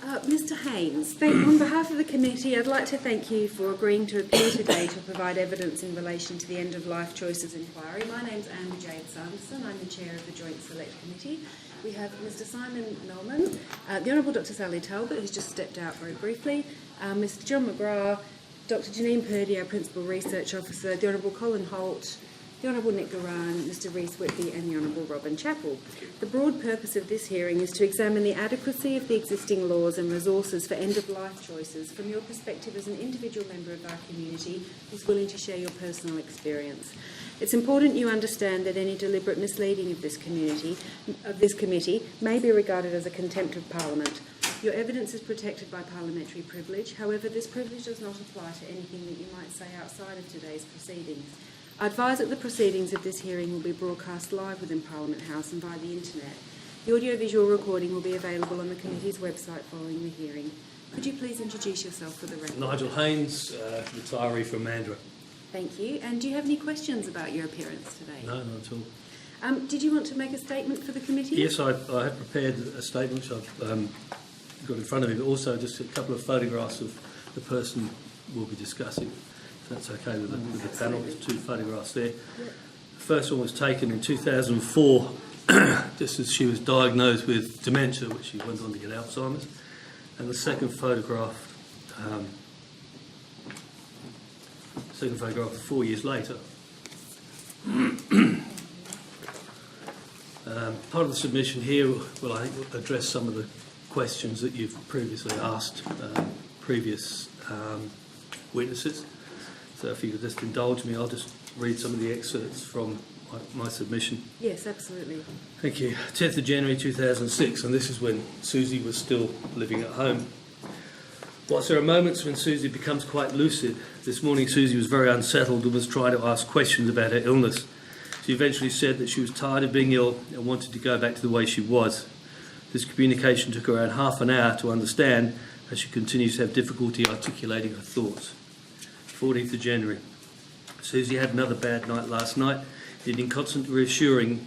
Mr Haynes, on behalf of the committee, I'd like to thank you for agreeing to appear today to provide evidence in relation to the end-of-life choices inquiry. My name's Amber Jade Sanderson. I'm the chair of the Joint Select Committee. We have Mr Simon Melman, the Honourable Dr Sally Talbot, who's just stepped out very briefly, Mr John McGrath, Dr Janine Purdy, our Principal Research Officer, the Honourable Colin Holt, the Honourable Nick Garan, Mr Rhys Whitby and the Honourable Robin Chappell. The broad purpose of this hearing is to examine the adequacy of the existing laws and resources for end-of-life choices from your perspective as an individual member of our community who's willing to share your personal experience. It's important you understand that any deliberate misleading of this committee may be regarded as a contempt of Parliament. Your evidence is protected by parliamentary privilege. However, this privilege does not apply to anything that you might say outside of today's proceedings. I advise that the proceedings of this hearing will be broadcast live within Parliament House and via the internet. The audio-visual recording will be available on the committee's website following the hearing. Could you please introduce yourself for the record? Nigel Haynes, retiree from Mandurah. Thank you. And do you have any questions about your appearance today? No, not at all. Did you want to make a statement for the committee? Yes, I have prepared a statement which I've got in front of me, but also just a couple of photographs of the person we'll be discussing. If that's okay with the panel. There's two photographs there. Yep. The first one was taken in 2004, just as she was diagnosed with dementia, which she went on to get Alzheimer's. And the second photograph, 4 years later. Part of the submission here will, I think, address some of the questions that you've previously asked previous witnesses. So if you could just indulge me, I'll just read some of the excerpts from my submission. Yes, absolutely. Thank you. 10th of January 2006, and this is when Susie was still living at home. Whilst there are moments when Susie becomes quite lucid, this morning Susie was very unsettled and was trying to ask questions about her illness. She eventually said that she was tired of being ill and wanted to go back to the way she was. This communication took around half an hour to understand, as she continues to have difficulty articulating her thoughts. 14th of January. Susie had another bad night last night, needing constant reassuring.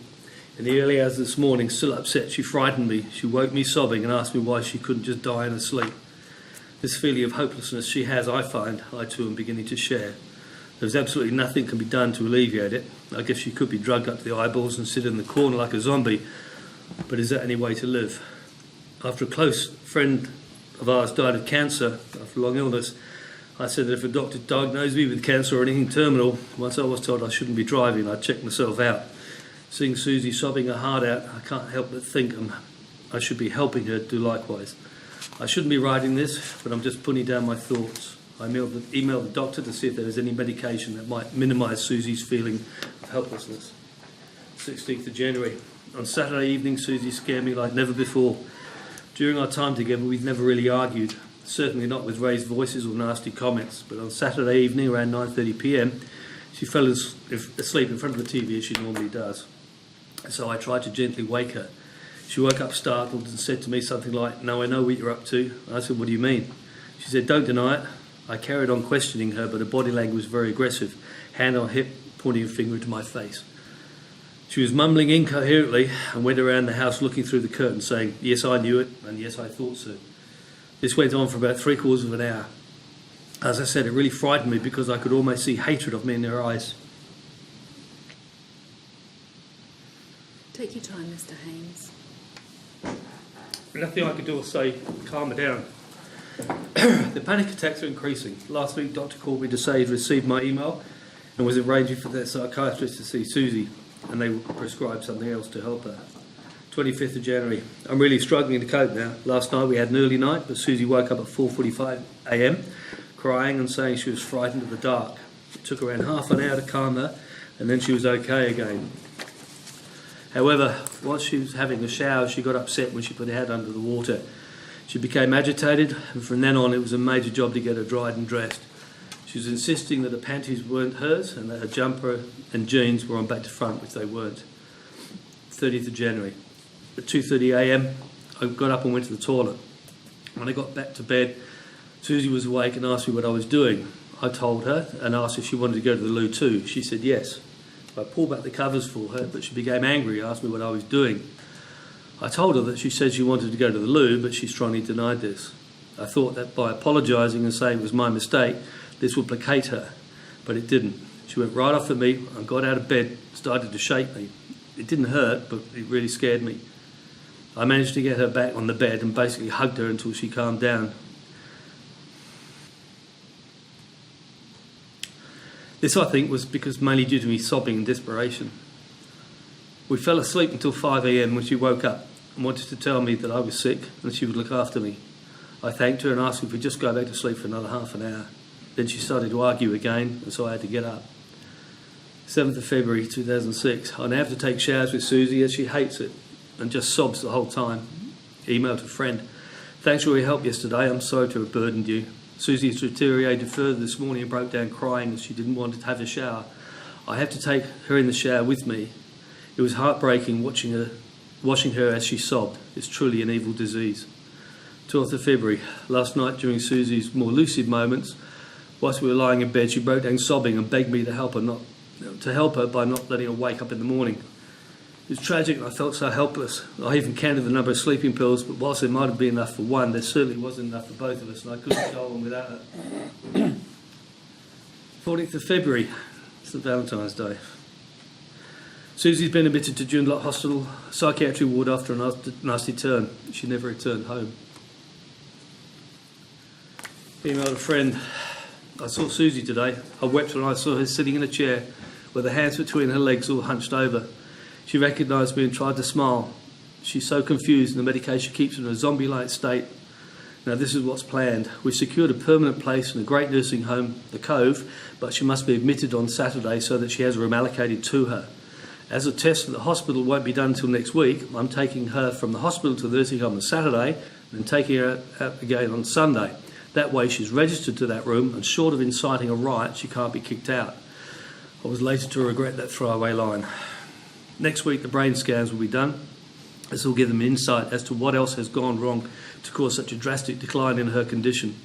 In the early hours this morning, still upset, she frightened me. She woke me sobbing and asked me why she couldn't just die in her sleep. This feeling of hopelessness she has, I find, I too am beginning to share. There's absolutely nothing can be done to alleviate it. I guess she could be drugged up to the eyeballs and sit in the corner like a zombie, but is that any way to live? After a close friend of ours died of cancer after a long illness, I said that if a doctor diagnosed me with cancer or anything terminal, once I was told I shouldn't be driving, I'd check myself out. Seeing Susie sobbing her heart out, I can't help but think I should be helping her do likewise. I shouldn't be writing this, but I'm just putting down my thoughts. I emailed the doctor to see if there was any medication that might minimise Susie's feeling of helplessness. 16th of January. On Saturday evening, Susie scared me like never before. During our time together, we've never really argued. Certainly not with raised voices or nasty comments, but on Saturday evening around 9:30 p.m, she fell asleep in front of the TV as she normally does. So I tried to gently wake her. She woke up startled and said to me something like, "No, I know what you're up to." I said, "What do you mean?" She said, "Don't deny it." I carried on questioning her, but her body language was very aggressive, hand on hip, pointing a finger into my face. She was mumbling incoherently and went around the house looking through the curtain saying, "Yes, I knew it," and "Yes, I thought so." This went on for about 3/4 of an hour. As I said, it really frightened me because I could almost see hatred of me in her eyes. Take your time, Mr Haynes. Nothing I could do was say, calm her down. The panic attacks are increasing. Last week, Dr. called me to say he'd received my email and was arranging for their psychiatrist to see Susie, and they prescribed something else to help her. 25th of January. I'm really struggling to cope now. Last night we had an early night, but Susie woke up at 4:45 a.m, crying and saying she was frightened of the dark. It took around half an hour to calm her, and then she was okay again. However, while she was having a shower, she got upset when she put her head under the water. She became agitated, and from then on it was a major job to get her dried and dressed. She was insisting that her panties weren't hers and that her jumper and jeans were on back to front, which they weren't. 30th of January. At 2:30 a.m, I got up and went to the toilet. When I got back to bed, Susie was awake and asked me what I was doing. I told her and asked if she wanted to go to the loo too. She said yes. I pulled back the covers for her, but she became angry and asked me what I was doing. I told her that she said she wanted to go to the loo, but she strongly denied this. I thought that by apologising and saying it was my mistake, this would placate her, but it didn't. She went right off at me and got out of bed, started to shake me. It didn't hurt, but it really scared me. I managed to get her back on the bed and basically hugged her until she calmed down. This, I think, was mainly due to me sobbing in desperation. We fell asleep until 5 a.m. when she woke up and wanted to tell me that I was sick and she would look after me. I thanked her and asked if we'd just go back to sleep for another half an hour. Then she started to argue again, and so I had to get up. 7th of February 2006. I now have to take showers with Susie as she hates it and just sobs the whole time. Emailed a friend. Thanks for your help yesterday. I'm sorry to have burdened you. Susie has deteriorated further this morning and broke down crying as she didn't want to have a shower. I have to take her in the shower with me. It was heartbreaking washing her as she sobbed. It's truly an evil disease. 12th of February. Last night during Susie's more lucid moments, whilst we were lying in bed, she broke down sobbing and begged me to help her by not letting her wake up in the morning. It was tragic and I felt so helpless. I even counted the number of sleeping pills, but whilst there might have been enough for one, there certainly wasn't enough for both of us, and I couldn't go on without her. 14th of February, St Valentine's Day. Susie's been admitted to Joondalup Hospital psychiatry ward after a nasty turn. She never returned home. Emailed a friend. I saw Susie today. I wept when I saw her sitting in a chair with her hands between her legs all hunched over. She recognised me and tried to smile. She's so confused and the medication keeps her in a zombie-like state. Now this is what's planned. We've secured a permanent place in a great nursing home, The Cove, but she must be admitted on Saturday so that she has a room allocated to her. As a test at the hospital won't be done until next week, I'm taking her from the hospital to the nursing home on Saturday and taking her out again on Sunday. That way she's registered to that room and short of inciting a riot, she can't be kicked out. I was later to regret that throwaway line. Next week the brain scans will be done. This will give them insight as to what else has gone wrong to cause such a drastic decline in her condition.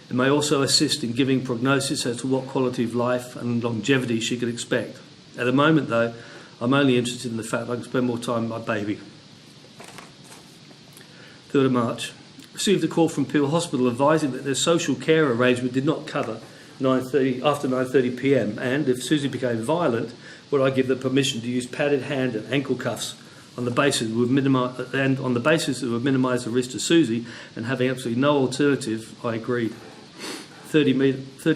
It may also assist in giving prognosis as to what quality of life and longevity she can expect. At the moment though, I'm only interested in the fact I can spend more time with my baby. 3rd of March. Received a call from Peel Hospital advising that their social care arrangement did not cover after 9:30 p.m. and if Susie became violent, would I give them permission to use padded hand and ankle cuffs on the basis it would minimise the risk to Susie, and having absolutely no alternative, I agreed. 30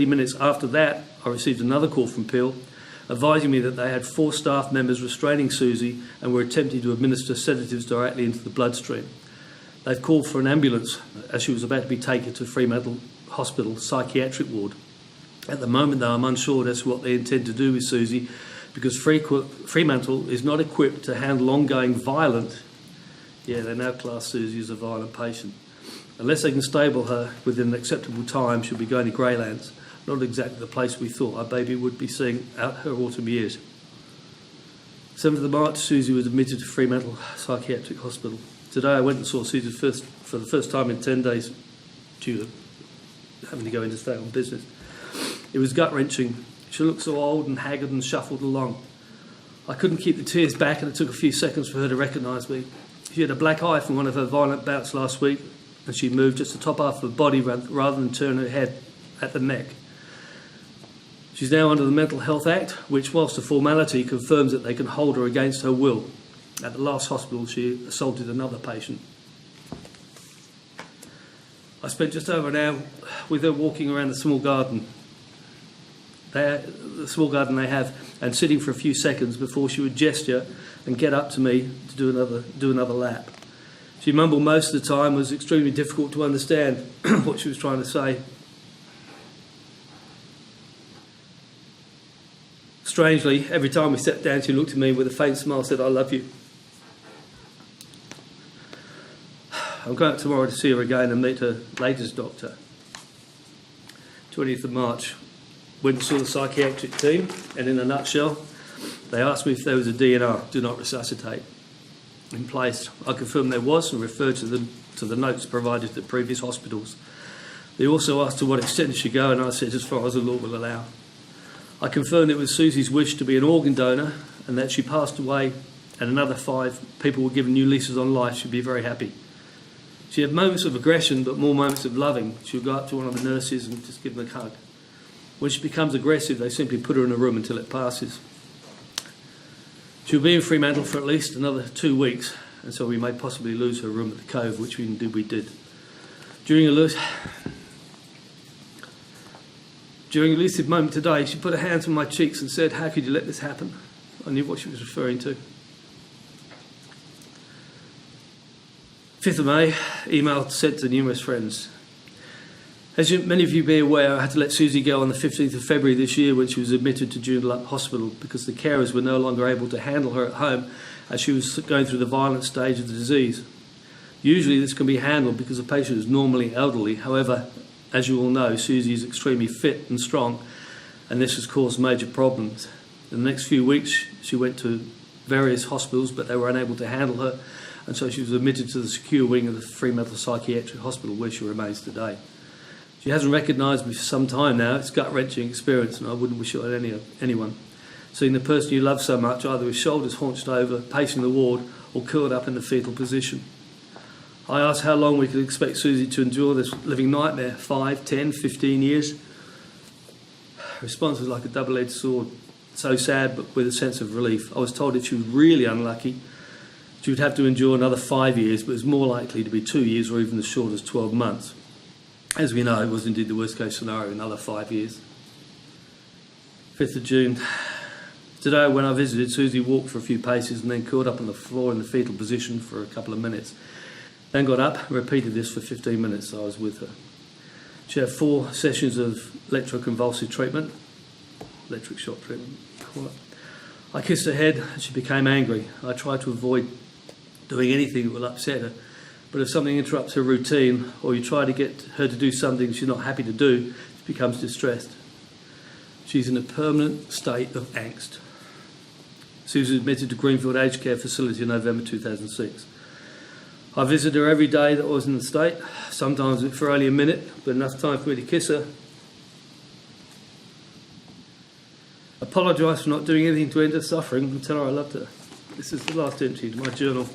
minutes after that, I received another call from Peel advising me that they had 4 staff members restraining Susie and were attempting to administer sedatives directly into the bloodstream. They've called for an ambulance as she was about to be taken to Fremantle Hospital psychiatric ward. At the moment, though, I'm unsure as to what they intend to do with Susie because Fremantle is not equipped to handle ongoing violent. Yeah, they now class Susie as a violent patient. Unless they can stable her within an acceptable time, she'll be going to Greylands, not exactly the place we thought our baby would be seeing out her autumn years. 7th of March, Susie was admitted to Fremantle Psychiatric Hospital. Today I went and saw Susie for the first time in 10 days due to having to go interstate on business. It was gut-wrenching. She looked so old and haggard and shuffled along. I couldn't keep the tears back and it took a few seconds for her to recognise me. She had a black eye from one of her violent bouts last week and she moved just the top half of her body rather than turn her head at the neck. She's now under the Mental Health Act, which, whilst a formality, confirms that they can hold her against her will. At the last hospital, she assaulted another patient. I spent just over an hour with her walking around the small garden. The small garden they have, and sitting for a few seconds before she would gesture and get up to me to do another lap. She mumbled most of the time. It was extremely difficult to understand what she was trying to say. Strangely, every time we sat down, she looked at me with a faint smile and said, "I love you." I'm going up tomorrow to see her again and meet her latest doctor. 20th of March. Went and saw the psychiatric team, and in a nutshell, they asked me if there was a DNR, do not resuscitate, in place. I confirmed there was and referred to the notes provided to previous hospitals. They also asked to what extent it should go, and I said as far as the law will allow. I confirmed it was Susie's wish to be an organ donor and that she passed away and another 5 people were given new leases on life, she'd be very happy. She had moments of aggression, but more moments of loving. She would go up to one of the nurses and just give them a hug. When she becomes aggressive, they simply put her in a room until it passes. She'll be in Fremantle for at least another 2 weeks, and so we may possibly lose her room at the Cove, which we did. During a lucid moment today, she put her hands on my cheeks and said, "How could you let this happen?" I knew what she was referring to. 5th of May, email sent to numerous friends. As many of you be aware, I had to let Susie go on the 15th of February this year when she was admitted to Joondalup Hospital because the carers were no longer able to handle her at home as she was going through the violent stage of the disease. Usually this can be handled because the patient is normally elderly. However, as you all know, Susie is extremely fit and strong, and this has caused major problems. In the next few weeks, she went to various hospitals, but they were unable to handle her, and so she was admitted to the secure wing of the Fremantle Psychiatric Hospital, where she remains today. She hasn't recognised me for some time now. It's a gut-wrenching experience, and I wouldn't wish it on anyone. Seeing the person you love so much either with shoulders hunched over, pacing the ward, or curled up in the fetal position. I asked how long we could expect Susie to endure this living nightmare, 5, 10, 15 years. Her response was like a double-edged sword, so sad but with a sense of relief. I was told if she was really unlucky, she would have to endure another 5 years, but it was more likely to be 2 years or even as short as 12 months. As we know, it was indeed the worst case scenario, another 5 years. 5th of June. Today, when I visited, Susie walked for a few paces and then curled up on the floor in the fetal position for a couple of minutes. Then got up and repeated this for 15 minutes, so I was with her. She had 4 sessions of electroconvulsive treatment, electric shock treatment. I kissed her head and she became angry. I tried to avoid doing anything that will upset her, but if something interrupts her routine or you try to get her to do something she's not happy to do, she becomes distressed. She's in a permanent state of angst. Susie was admitted to Greenfield Aged Care Facility in November 2006. I visited her every day that I was in the state, sometimes for only a minute, but enough time for me to kiss her. Apologised for not doing anything to end her suffering and tell her I loved her. This is the last entry to my journal.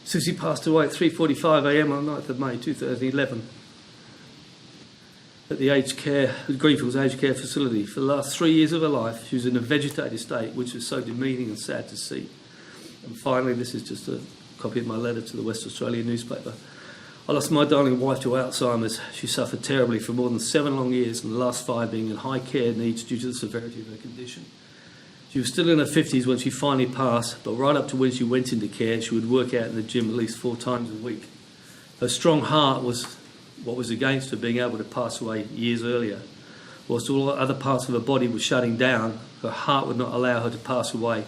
Susie passed away at 3:45 a.m. on 9th of May 2011 at the Greenfield's Aged Care Facility. For the last 3 years of her life, she was in a vegetative state, which was so demeaning and sad to see. And finally, this is just a copy of my letter to the West Australian newspaper. I lost my darling wife to Alzheimer's. She suffered terribly for more than 7 long years, and the last 5 being in high care needs due to the severity of her condition. She was still in her 50s when she finally passed, but right up to when she went into care, she would work out in the gym at least 4 times a week. Her strong heart was what was against her being able to pass away years earlier. Whilst all other parts of her body were shutting down, her heart would not allow her to pass away.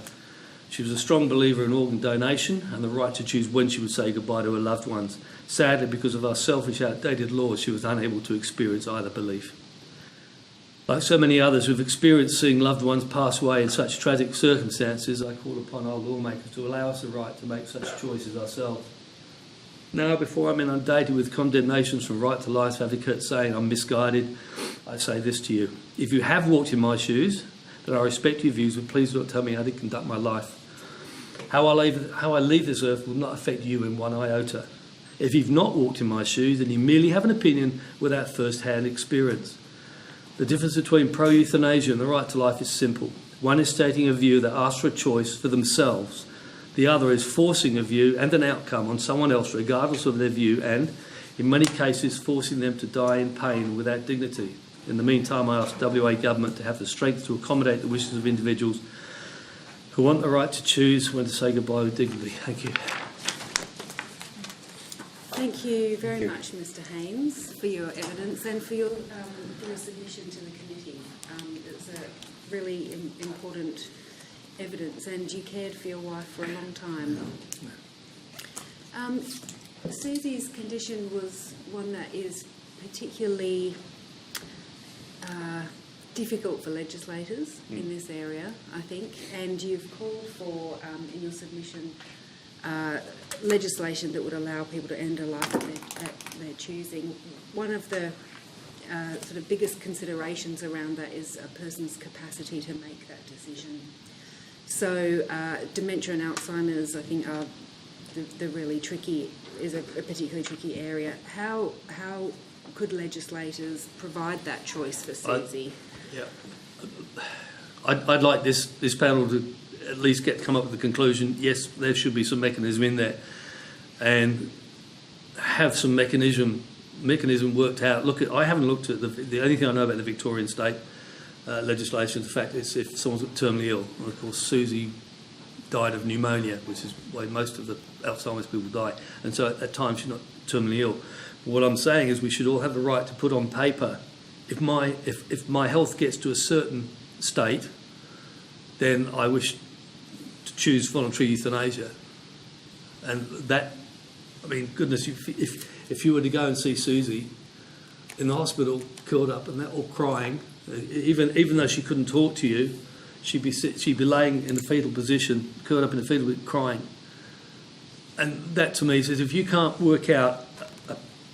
She was a strong believer in organ donation and the right to choose when she would say goodbye to her loved ones. Sadly, because of our selfish, outdated laws, she was unable to experience either belief. Like so many others who have experienced seeing loved ones pass away in such tragic circumstances, I call upon our lawmakers to allow us the right to make such choices ourselves. Now, before I'm inundated with condemnations from Right to Life advocates saying I'm misguided, I say this to you. If you have walked in my shoes, then I respect your views, but please don't tell me how to conduct my life. How I leave this earth will not affect you in one iota. If you've not walked in my shoes, then you merely have an opinion without first-hand experience. The difference between pro-euthanasia and the right to life is simple. One is stating a view that asks for a choice for themselves. The other is forcing a view and an outcome on someone else regardless of their view and, in many cases, forcing them to die in pain without dignity. In the meantime, I ask WA Government to have the strength to accommodate the wishes of individuals who want the right to choose when to say goodbye with dignity. Thank you. Thank you very much, Mr. Haynes, for your evidence and for your submission to the committee. It's a really important evidence, and you cared for your wife for a long time. Susie's condition was one that is particularly difficult for legislators in this area, I think, and you've called for, in your submission, legislation that would allow people to end a life at their choosing. One of the sort of biggest considerations around that is a person's capacity to make that decision. So dementia and Alzheimer's, I think, are the really tricky, is a particularly tricky area. How could legislators provide that choice for Susie? I'd like this panel to at least come up with the conclusion, yes, there should be some mechanism in there, and have some mechanism worked out. I haven't looked at the only thing I know about the Victorian state legislation is the fact is if someone's terminally ill. And of course, Susie died of pneumonia, which is why most of the Alzheimer's people die, and so at times she's not terminally ill. But what I'm saying is we should all have the right to put on paper, if my health gets to a certain state, then I wish to choose voluntary euthanasia. And that, I mean, goodness, if you were to go and see Susie in the hospital, curled up and that, all crying, even though she couldn't talk to you, she'd be laying in a fetal position, curled up in a fetal position, crying. And that to me says, if you can't work out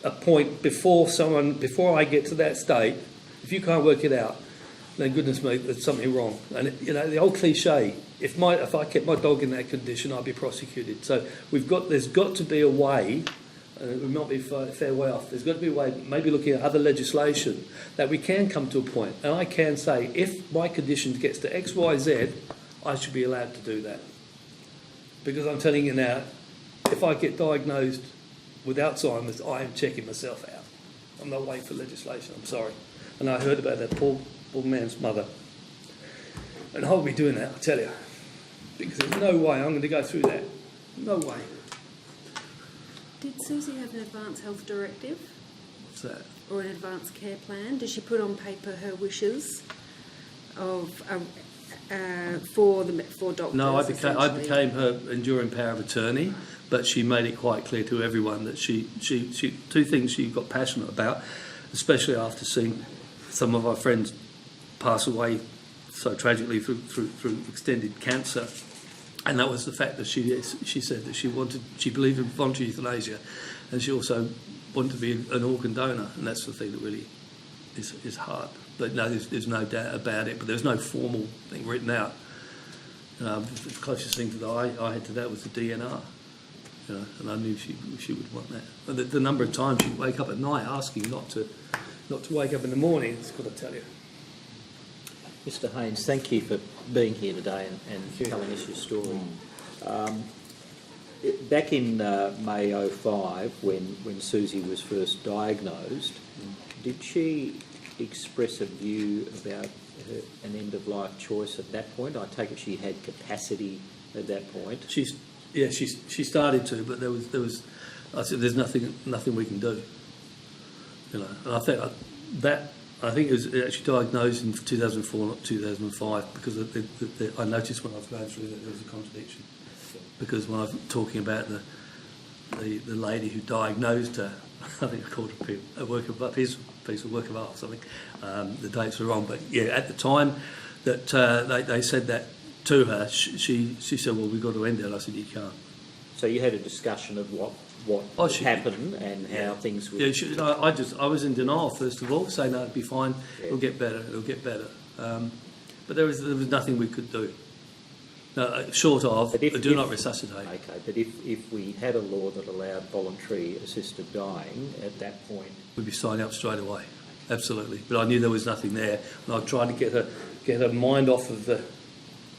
a point before I get to that state, if you can't work it out, then goodness me, there's something wrong. And the old cliche: if I kept my dog in that condition, I'd be prosecuted. So there's got to be a way, and it would not be a fair way off. There's got to be a way, maybe looking at other legislation, that we can come to a point, and I can say, if my condition gets to X, Y, Z, I should be allowed to do that. Because I'm telling you now, if I get diagnosed with Alzheimer's, I am checking myself out. I'm not waiting for legislation. I'm sorry. And I heard about that poor man's mother. And I'll be doing that, I tell you. Because there's no way I'm going to go through that. No way. Did Susie have an advance health directive? What's that? Or an advance care plan? Did she put on paper her wishes for doctors? No, I became her enduring power of attorney, but she made it quite clear to everyone that she two things she got passionate about, especially after seeing some of our friends pass away so tragically through extended cancer, and that was the fact that she said that she believed in voluntary euthanasia, and she also wanted to be an organ donor, and that's the thing that really is hard. But no, there's no doubt about it. But there's no formal thing written out. The closest thing that I had to that was the DNR, and I knew she would want that. But the number of times she'd wake up at night asking not to wake up in the morning, it's got to tell you. Mr. Haynes, thank you for being here today and telling us your story. Back in May 2005, when Susie was first diagnosed, did she express a view about an end-of-life choice at that point? I take it she had capacity at that point. She started to, but there was. I said, "There's nothing we can do." And I think it was actually diagnosed in 2004, not 2005, because I noticed when I was going through that there was a contradiction. Because when I was talking about the lady who diagnosed her, I think I called her a work of art, piece of work of art or something. The dates were wrong, but yeah, at the time that they said that to her, she said, "Well, we've got to end it." I said, "You can't." So you had a discussion of what would happen and how things would... Yeah, I was in denial, first of all, saying, "No, it'll be fine, it'll get better. But there was nothing we could do, short of, do not resuscitate. Okay, but if we had a law that allowed voluntary assisted dying, at that point... We'd be signing up straight away, absolutely. But I knew there was nothing there, and I tried to get her mind off of the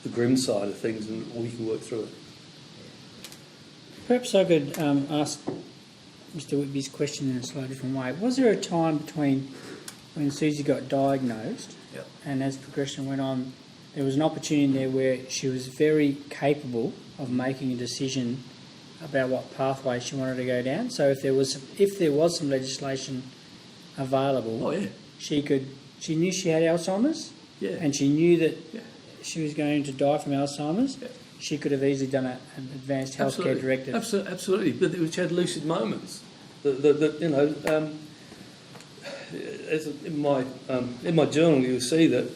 grim side of things, and we can work through it. Perhaps I could ask Mr. Whitby's question in a slightly different way. Was there a time between when Susie got diagnosed and as progression went on, there was an opportunity there where she was very capable of making a decision about what pathway she wanted to go down? So if there was some legislation available, she knew she had Alzheimer's, and she knew that she was going to die from Alzheimer's. She could have easily done an advanced healthcare directive. Absolutely, but she had lucid moments. As in my journal, you'll see that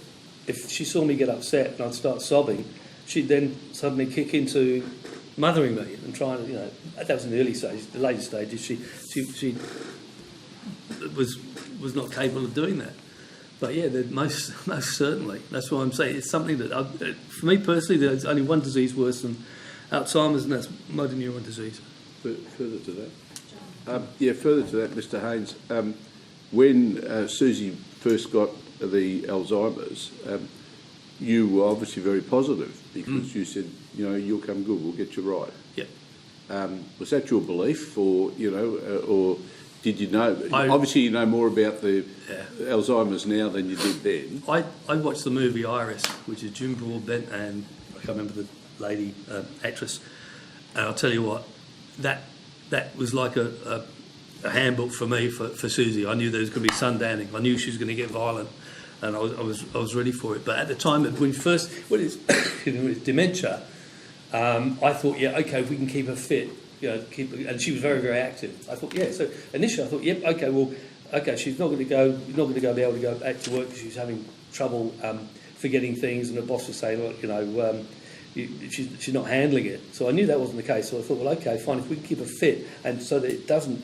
if she saw me get upset and I'd start sobbing, she'd then suddenly kick into mothering me and trying to, that was in the early stages. The later stages, she was was not capable of doing that. But yeah, most certainly. That's why I'm saying it's something that, for me personally, there's only one disease worse than Alzheimer's, and that's motor neuron disease. Further to that? Further to that, Mr. Haynes, when Susie first got the Alzheimer's, you were obviously very positive because you said, you'll come good, we'll get you right. Yep. Was that your belief, or did you know? Obviously, you know more about the Alzheimer's now than you did then. I watched the movie Iris, which is June Broadbent and I can't remember the lady actress, and I'll tell you what, that was like a handbook for me for Susie. I knew there was going to be sundowning. I knew she was going to get violent, and I was ready for it. But at the time when it's dementia, I thought, if we can keep her fit, and she was very, very active. I thought, so initially I thought, she's not going to be able to go back to work because she's having trouble forgetting things, and her boss was saying, look, she's not handling it. So I knew that wasn't the case. So I thought, well, okay, fine, if we can keep her fit, and so that it doesn't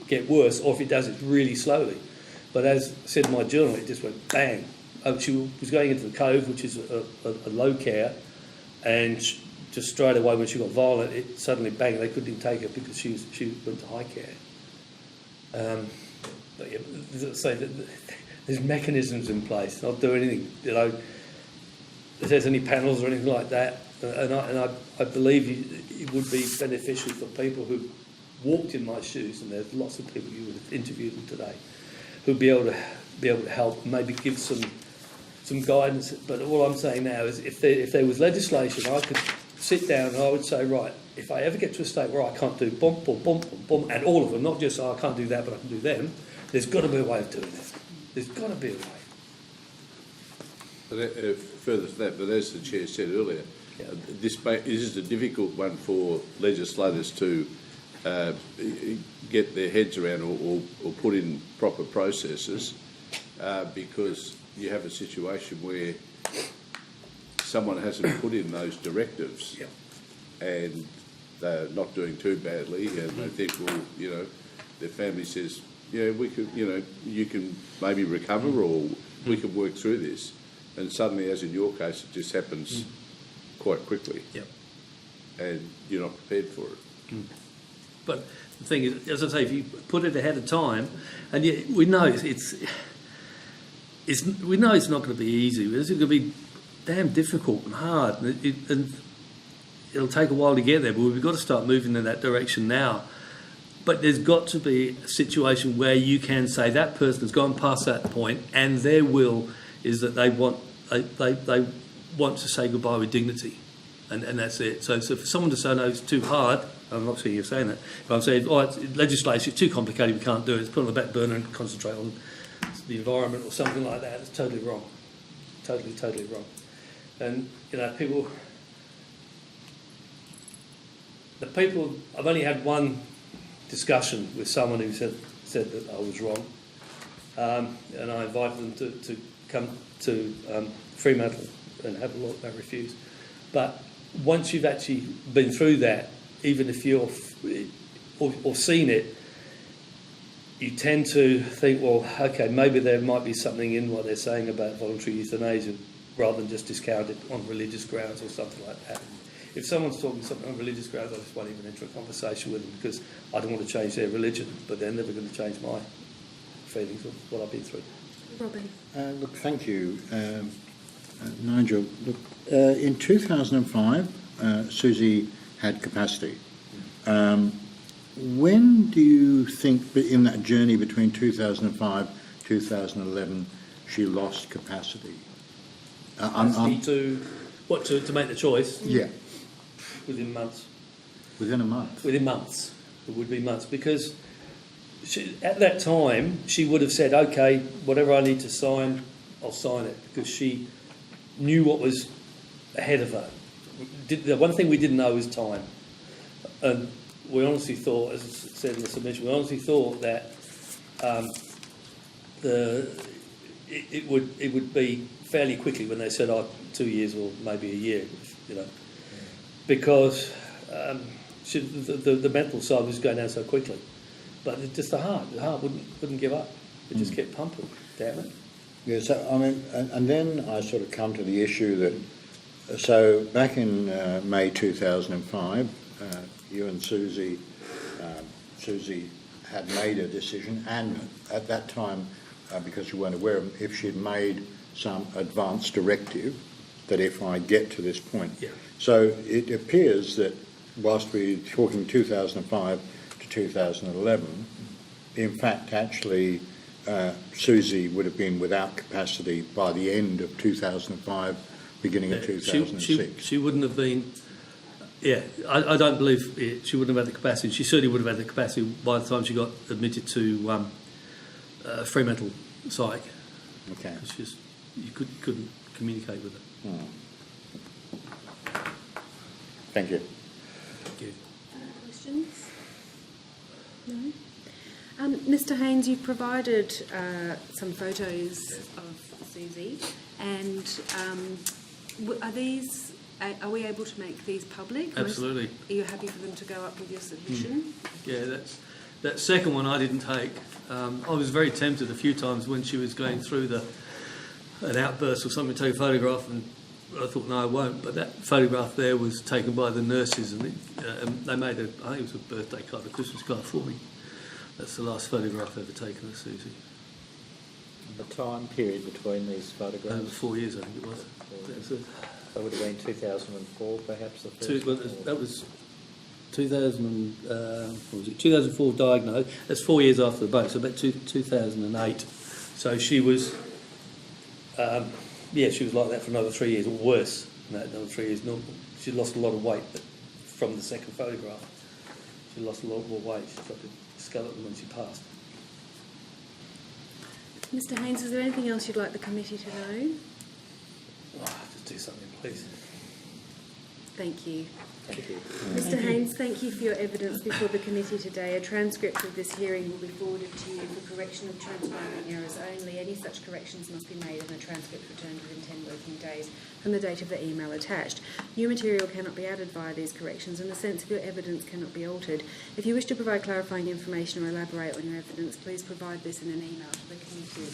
get worse, or if it does, it's really slowly. But as said in my journal, it just went bang. She was going into the Cove, which is a low care, and just straight away when she got violent, it suddenly bang, they couldn't even take her because she went to high care. But there's mechanisms in place. I'll do anything, if there's any panels or anything like that, and I believe it would be beneficial for people who walked in my shoes, and there's lots of people you would have interviewed them today, who'd be able to help, maybe give some guidance. But all I'm saying now is, if there was legislation, I could sit down and I would say, right, if I ever get to a state where I can't do bump, bump, bump, bump, and all of them, not just I can't do that, but I can do them, there's got to be a way of doing it. There's got to be a way. But, further to that, but as the Chair said earlier, this is a difficult one for legislators to get their heads around or put in proper processes, because you have a situation where someone hasn't put in those directives, and they're not doing too badly, and they think, well, their family says, we could, you can maybe recover, or we can work through this, and suddenly, as in your case, it just happens quite quickly, and you're not prepared for it. But the thing is, as I say, if you put it ahead of time, and we know it's not going to be easy. It's going to be damn difficult and hard, and it'll take a while to get there. But we've got to start moving in that direction now. But there's got to be a situation where you can say that person has gone past that point, and their will is that they want to say goodbye with dignity, and that's it. So for someone to say no, it's too hard. I'm not saying you're saying that, but I'm saying, legislation, it's too complicated, we can't do it. It's put on the back burner and concentrate on the environment or something like that. It's totally wrong. Totally wrong. And, people, I've only had one discussion with someone who said that I was wrong, and I invited them to come to Fremantle and have a look. They refused. But once you've actually been through that, even if you're or seen it, you tend to think, well, okay, maybe there might be something in what they're saying about voluntary euthanasia, rather than just discount it on religious grounds or something like that. If someone's talking something on religious grounds, I just won't even enter a conversation with them, because I don't want to change their religion, but they're never going to change my feelings of what I've been through. Robin. Look, thank you, Nigel. Look, in 2005, Susie had capacity. When do you think, in that journey between 2005 2011, she lost capacity? To make the choice? Yeah. Within months. Within a month? Within months. It would be months, because at that time she would have said, okay, whatever I need to sign, I'll sign it, because she knew what was ahead of her. The one thing we didn't know was time. And we honestly thought, as I said in the submission, we honestly thought that it would be fairly quickly when they said, 2 years or maybe a year, because the mental side was going down so quickly. But it's just the heart wouldn't give up. It just kept pumping. Damn it. Yeah, so I mean, and then I sort of come to the issue that, so back in May 2005, you and Susie had made a decision, and at that time, because you weren't aware of if she had made some advance directive, that if I get to this point. Yeah. So it appears that whilst we're talking 2005 to 2011, in fact, actually, Susie would have been without capacity by the end of 2005, beginning of 2006. She wouldn't have been. Yeah, I don't believe she wouldn't have had the capacity. She certainly would have had the capacity by the time she got admitted to Fremantle Psych. Okay. It's just you couldn't communicate with her. Thank you. Thank you. Questions? No? Mr Haynes, you've provided some photos of Susie, and are we able to make these public? Absolutely. Are you happy for them to go up with your submission? Yeah, that second one I didn't take. I was very tempted a few times when she was going through an outburst or something to take a photograph, and I thought, no, I won't. But that photograph there was taken by the nurses, and they made I think it was a birthday card, a Christmas card for me. That's the last photograph ever taken of Susie. The time period between these photographs? 4 years, I think it was. That would have been 2004, perhaps, the first That was 2004 diagnosed. That's 4 years after the boat, so about 2008. So she was, she was like that for another 3 years, or worse than that, another 3 years. She lost a lot of weight, but from the second photograph, she lost a lot more weight. She's like a skeleton when she passed. Mr Haynes, is there anything else you'd like the committee to know? Just do something, please. Thank you. Thank you. Mr Haynes, thank you for your evidence before the committee today. A transcript of this hearing will be forwarded to you for correction of transcribing errors only. Any such corrections must be made and a transcript returned within 10 working days from the date of the email attached. New material cannot be added via these corrections, and the sense of your evidence cannot be altered. If you wish to provide clarifying information or elaborate on your evidence, please provide this in an email to the committee.